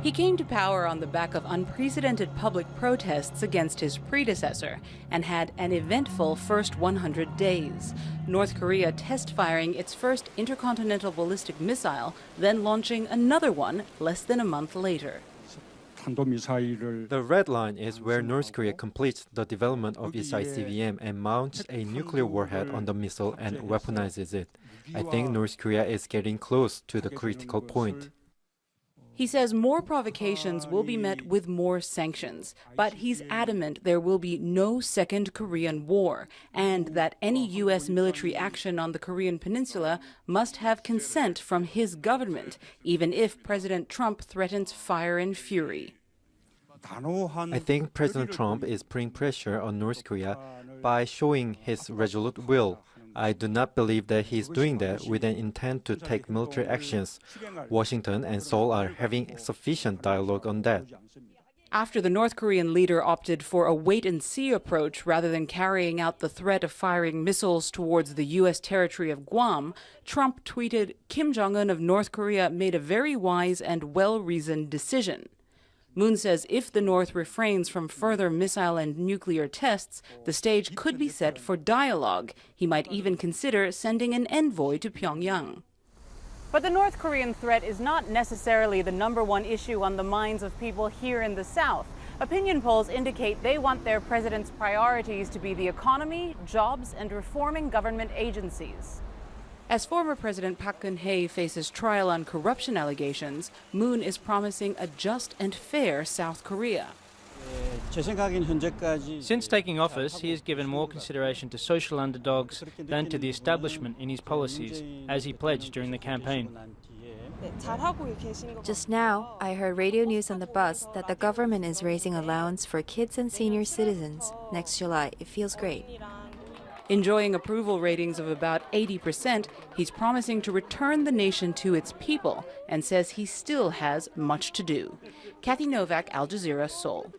He came to power on the back of unprecedented public protests against his predecessor and had an eventful first 100 days. North Korea test-firing its first intercontinental ballistic missile, then launching another one less than a month later. The red line is where North Korea completes the development of its ICBM and mounts a nuclear warhead on the missile and weaponizes it. I think North Korea is getting close to the critical point. He says more provocations will be met with more sanctions, but he's adamant there will be no second Korean War, and that any U.S. military action on the Korean Peninsula must have consent from his government, even if President Trump threatens fire and fury. I think President Trump is putting pressure on North Korea by showing his resolute will. I do not believe that he is doing that with an intent to take military actions. Washington and Seoul are having sufficient dialogue on that. After the North Korean leader opted for a wait-and-see approach rather than carrying out the threat of firing missiles towards the U.S. territory of Guam, Trump tweeted, "Kim Jong-un of North Korea made a very wise and well-reasoned decision." Moon says if the North refrains from further missile and nuclear tests, the stage could be set for dialogue. He might even consider sending an envoy to Pyongyang. But the North Korean threat is not necessarily the #1 issue on the minds of people here in the South. Opinion polls indicate they want their president's priorities to be the economy, jobs, and reforming government agencies. As former President Park Geun-hye faces trial on corruption allegations, Moon is promising a just and fair South Korea. Since taking office, he has given more consideration to social underdogs than to the establishment in his policies, as he pledged during the campaign. Just now, I heard radio news on the bus that the government is raising allowance for kids and senior citizens. Next July, it feels great. Enjoying approval ratings of about 80%, he's promising to return the nation to its people and says he still has much to do. Kathy Novak, Al Jazeera, Seoul.